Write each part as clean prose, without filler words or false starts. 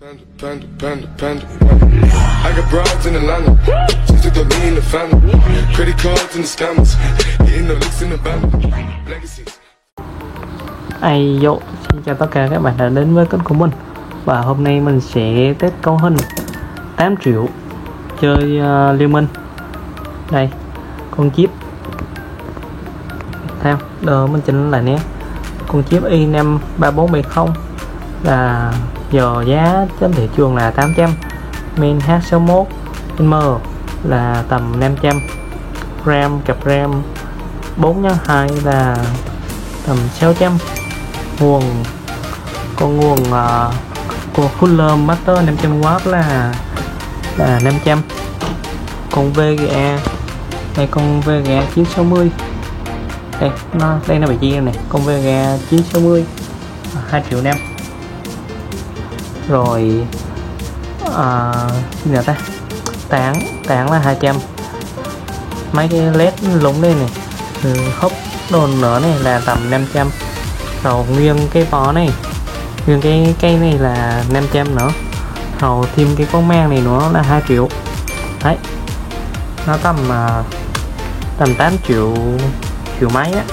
I got broads in Atlanta, just to throw me in the family. Credit cards and the scammers, getting the licks in the band. Legacies. Ai dụ, xin chào tất cả các bạn đã đến với kênh của mình. Và hôm nay mình sẽ test cấu hình 8 triệu chơi Liên Minh. Đây, con chip theo đờ mình chỉnh lại nhé. Con chip i5-3470 là giờ giá trên thị trường là 800, main H61 M là tầm 500, RAM cặp RAM 4x2 là tầm 600, nguồn của Cooler Master 500W là 500, con VGA đây, con VGA 960 đây nó bị chia này, con VGA 960 2.500.000. Rồi gì ta, tảng là 200, mấy cái led lúng đây này, hốc đồn nữa này là tầm 500. Rồi nguyên cái vỏ này, nguyên cái cây này là 500 nữa. Rồi thêm cái con mang này nữa là 2 triệu. Đấy, nó tầm 8 triệu mấy á.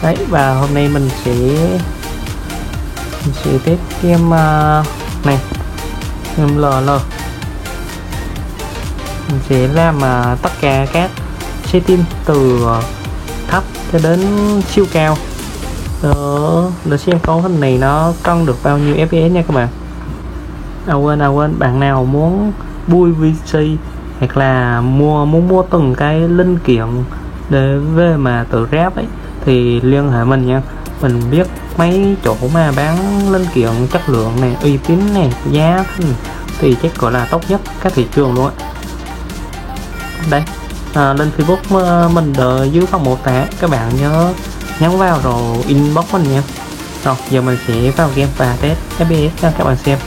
Đấy, và hôm nay mình sẽ test game này, game LL. Mình sẽ làm tất cả các setting từ thấp cho đến siêu cao để xem cấu hình này nó cân được bao nhiêu FPS nha các bạn. Quên, bạn nào muốn bui VC hoặc là muốn mua từng cái linh kiện để về mà tự ráp ấy thì liên hệ mình nha. Mình biết mấy chỗ mà bán linh kiện chất lượng này, uy tín này, giá thì chắc gọi là tốt nhất các thị trường luôn á. Đây, lên Facebook mình đợi dưới phần mô tả, các bạn nhớ nhấn vào rồi inbox mình nha. Rồi giờ mình sẽ vào game và test FPS cho các bạn xem.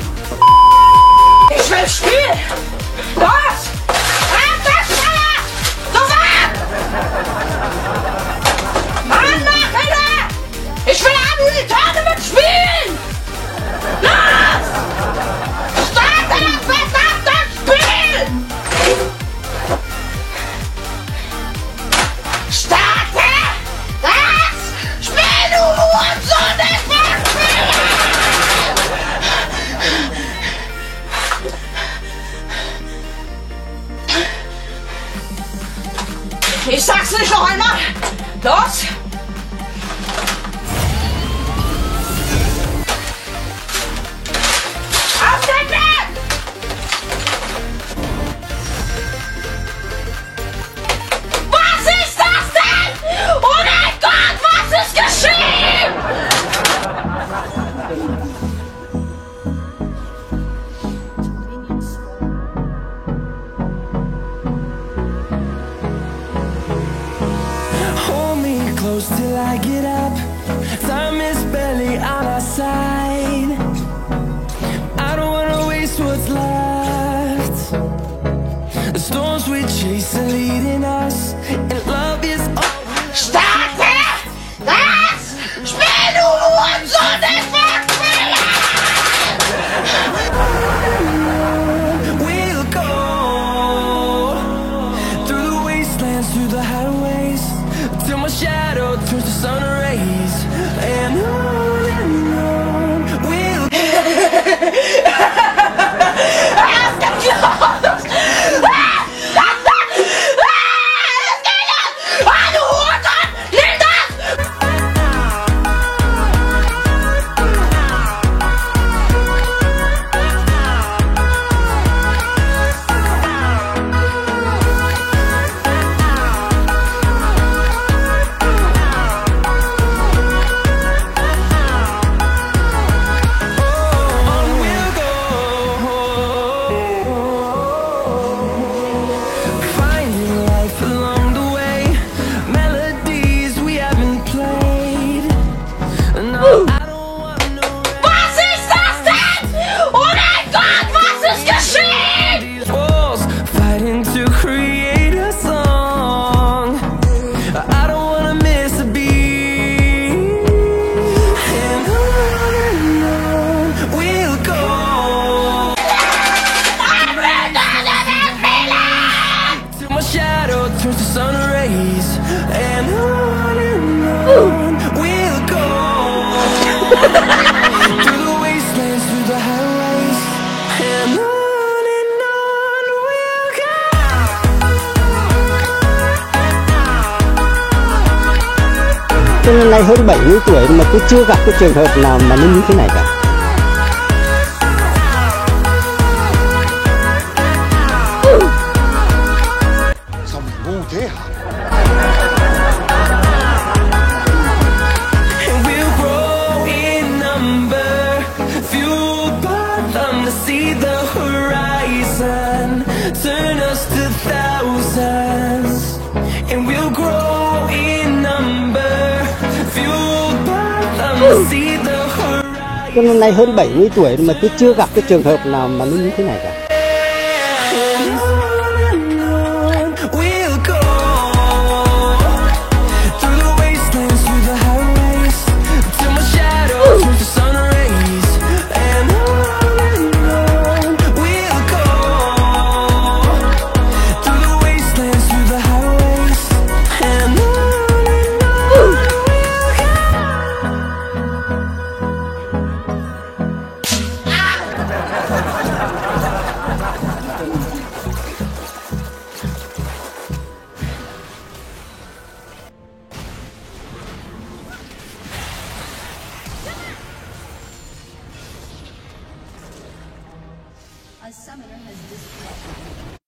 Ich sag's nicht noch einmal! Los! Aufdecken! Was ist das denn? Oh mein Gott, was ist geschehen? Close till I get up. Time is barely on our side. I don't wanna waste what's left. The storms we chase are leading us, and love is all. Starte! Was? Spiel, du Hurensohn, ich fuck mich! We'll go through the wastelands, through the highways, till my shadow turns to sun rays, and on we'll Auf den Klos! Through the wastelands, through the highways, and on we'll go. Cho nên nay hơn 70 tuổi mà tôi chưa gặp cái trường hợp nào mà nó như thế này cả. Sao mình ngu thế hả? And we'll grow in number, fueled by them to see the horizon, turn us to thousands. And we'll grow in number, fueled by them to see the horizon. Cho nên nay hơn 70 tuổi mà tôi chưa gặp cái trường hợp nào mà nó như thế này cả. And on we'll go, through the wastelands, through the highways, till my shadow turns to sun rays. And on we'll go, through the wastelands, through the highways, and on we'll go. A summoner has disconnected.